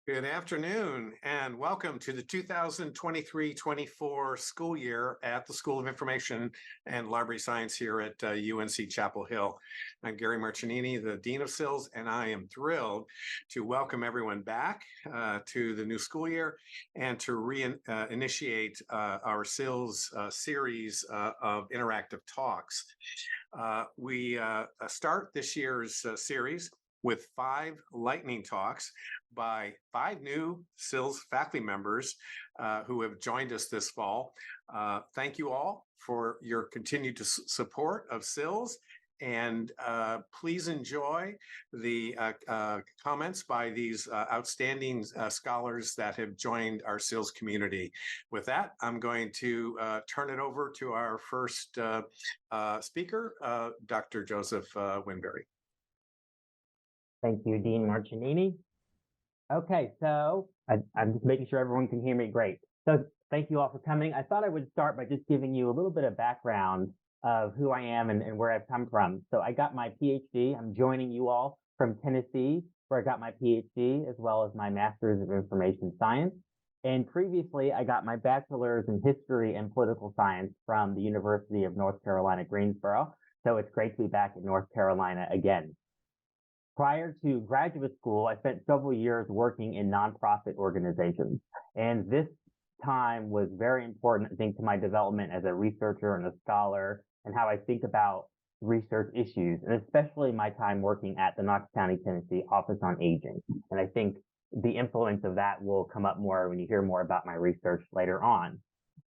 Good afternoon and welcome to the 2023-24 school year at the School of Information and Library Science here at UNC Chapel Hill. I'm Gary Marcinini, the Dean of SILS, and I am thrilled to welcome everyone back to the new school year and to reinitiate our SILS series of interactive talks. We start this year's series with 5 lightning talks by 5 new SILS faculty members who have joined us this fall. Thank you all for your continued support of SILS, and please enjoy the comments by these outstanding scholars that have joined our SILS community. With that, I'm going to turn it over to our first speaker, Dr. Joseph Winberry. Thank you, Dean Marcinini. Okay, so I'm just making sure everyone can hear me great. So thank you all for coming. I thought I would start by just giving you a little bit of background of who I am and where I've come from. So I got my PhD. I'm joining you all from Tennessee, where I got my PhD, as well as my Master's of Information Science. And previously, I got my bachelor's in History and Political Science from the University of North Carolina, Greensboro. So it's great to be back in North Carolina again. Prior to graduate school, I spent several years working in nonprofit organizations. And this time was very important, I think, to my development as a researcher and a scholar and how I think about research issues, and especially my time working at the Knox County, Tennessee Office on Aging. And I think the influence of that will come up more when you hear more about my research later on.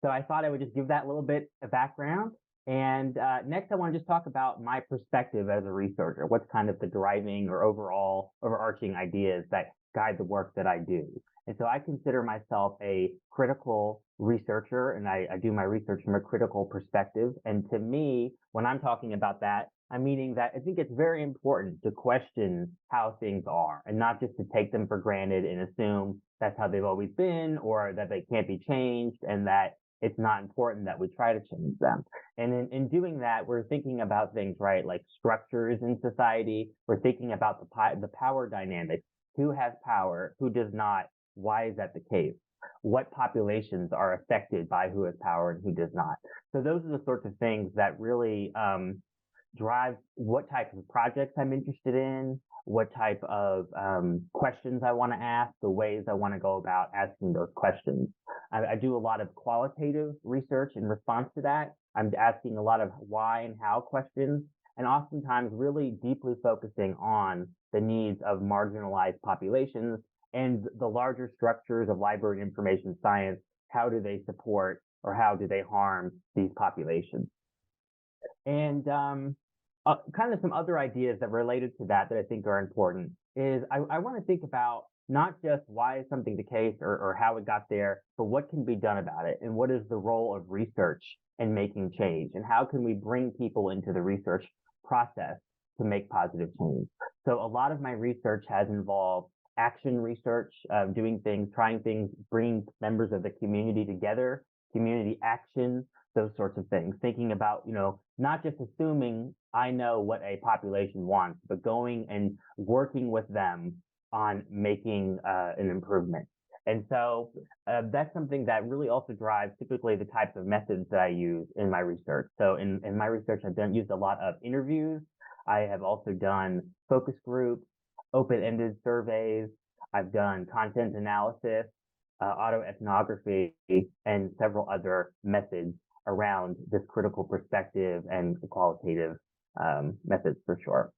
So I thought I would just give that little bit of background. And next, I want to just talk about my perspective as a researcher. What's kind of the driving or overall overarching ideas that guide the work that I do? And so I consider myself a critical researcher, and I do my research from a critical perspective. And to me, when I'm talking about that, I'm meaning that I think it's very important to question how things are and not just to take them for granted and assume that's how they've always been or that they can't be changed and that it's not important that we try to change them. And in doing that, we're thinking about things, right, like structures in society. We're thinking about the power dynamics. Who has power? Who does not? Why is that the case? What populations are affected by who has power and who does not? So those are the sorts of things that really drive what type of projects I'm interested in, what type of questions I want to ask, the ways I want to go about asking those questions. I do a lot of qualitative research in response to that. I'm asking a lot of why and how questions, and oftentimes really deeply focusing on the needs of marginalized populations and the larger structures of library and information science. How do they support or how do they harm these populations? And kind of some other ideas that related to that I think are important is I want to think about not just why is something the case or how it got there, but what can be done about it and what is the role of research in making change and how can we bring people into the research process to make positive change. So a lot of my research has involved action research, doing things, trying things, bringing members of the community together, community action, those sorts of things, thinking about, not just assuming I know what a population wants, but going and working with them on making an improvement. And so that's something that really also drives typically the types of methods that I use in my research. So in my research, I've used a lot of interviews. I have also done focus groups, open-ended surveys. I've done content analysis, autoethnography, and several other methods around this critical perspective and qualitative methods for sure.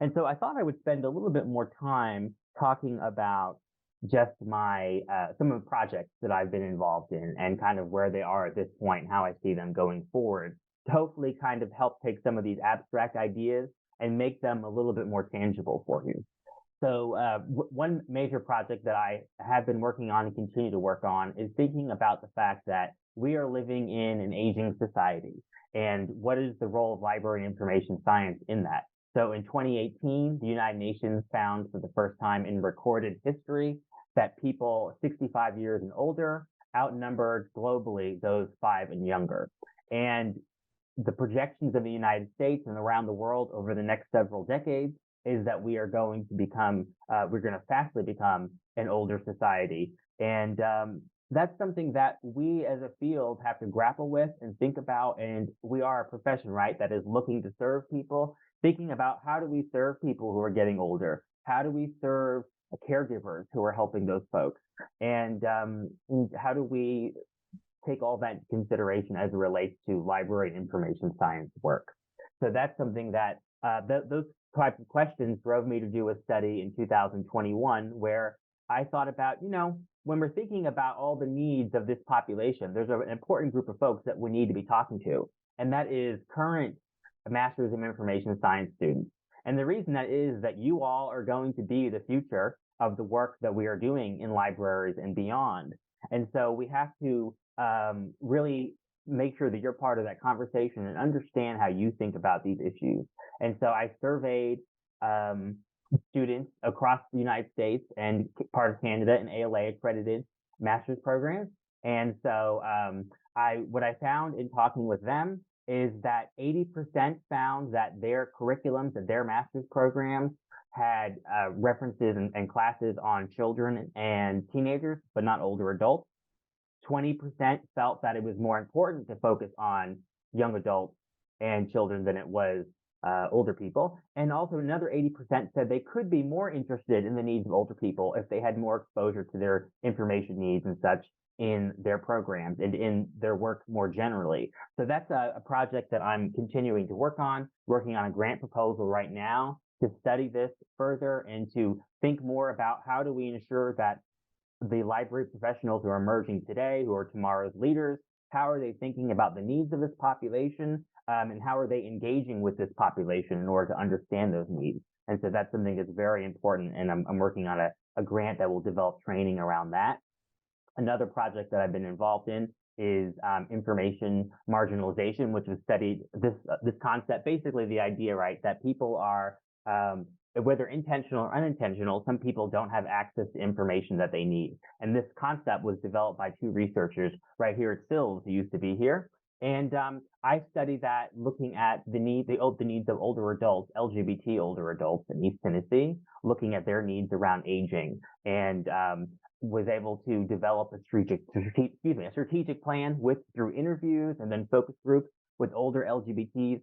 And so I thought I would spend a little bit more time talking about just my some of the projects that I've been involved in and kind of where they are at this point, how I see them going forward, to hopefully kind of help take some of these abstract ideas and make them a little bit more tangible for you. So one major project that I have been working on and continue to work on is thinking about the fact that we are living in an aging society and what is the role of library and information science in that. So in 2018, the United Nations found for the first time in recorded history that people 65 years and older outnumbered globally those 5 and younger. And the projections of the United States and around the world over the next several decades is that we are going to become, we're going to fastly become an older society. And that's something that we as a field have to grapple with and think about. And we are a profession, right, that is looking to serve people, thinking about how do we serve people who are getting older? How do we serve caregivers who are helping those folks? And how do we take all that into consideration as it relates to library and information science work? So that's something that those types of questions drove me to do a study in 2021 where I thought about, when we're thinking about all the needs of this population, there's an important group of folks that we need to be talking to, and that is current Masters in Information Science students. And the reason that is that you all are going to be the future of the work that we are doing in libraries and beyond. And so we have to really make sure that you're part of that conversation and understand how you think about these issues. And so I surveyed students across the United States and part of Canada and ALA accredited master's programs. And so what I found in talking with them is that 80% found that their curriculums, that their master's programs had references and classes on children and teenagers, but not older adults. 20% felt that it was more important to focus on young adults and children than it was older people. And also another 80% said they could be more interested in the needs of older people if they had more exposure to their information needs and such in their programs and in their work more generally. So that's a project that I'm continuing to working on a grant proposal right now to study this further and to think more about how do we ensure that the library professionals who are emerging today, who are tomorrow's leaders, how are they thinking about the needs of this population, and how are they engaging with this population in order to understand those needs? And so that's something that's very important, and I'm working on a grant that will develop training around that. Another project that I've been involved in is information marginalization, which has studied this concept, basically the idea, right, that people are whether intentional or unintentional, some people don't have access to information that they need. And this concept was developed by two researchers right here at SILS who used to be here. And I studied that looking at the needs of older adults, LGBT older adults in East Tennessee, looking at their needs around aging, and was able to develop a strategic plan through interviews and then focus groups with older LGBT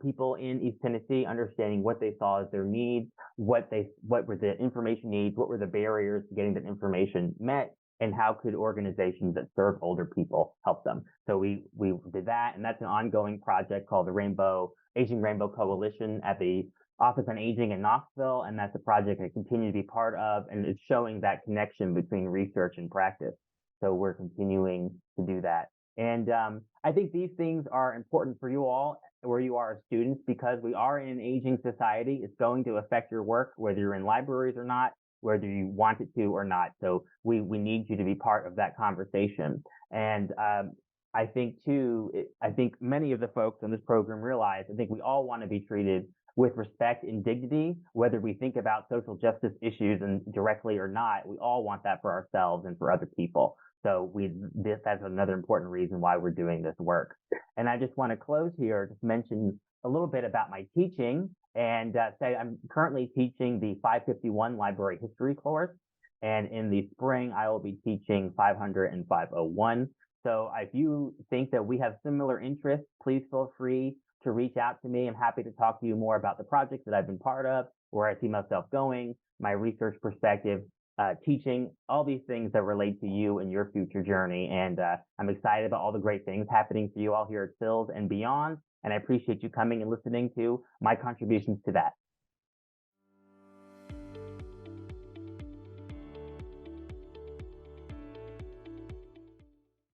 people in East Tennessee, understanding what they saw as their needs, what were the information needs, what were the barriers to getting that information met, and how could organizations that serve older people help them. So we did that, and that's an ongoing project called the Aging Rainbow Coalition at the Office on Aging in Knoxville, and that's a project I continue to be part of, and it's showing that connection between research and practice. So we're continuing to do that. And I think these things are important for you all, where you are as students, because we are in an aging society. It's going to affect your work, whether you're in libraries or not, whether you want it to or not. So we need you to be part of that conversation. And I think many of the folks on this program realize, I think we all want to be treated with respect and dignity, whether we think about social justice issues and directly or not. We all want that for ourselves and for other people. So that's another important reason why we're doing this work. And I just want to close here, just mention a little bit about my teaching and say I'm currently teaching the 551 Library History course. And in the spring, I will be teaching 500 and 501. So if you think that we have similar interests, please feel free to reach out to me. I'm happy to talk to you more about the projects that I've been part of, where I see myself going, my research perspective, teaching, all these things that relate to you and your future journey. And I'm excited about all the great things happening for you all here at SILS and beyond. And I appreciate you coming and listening to my contributions to that.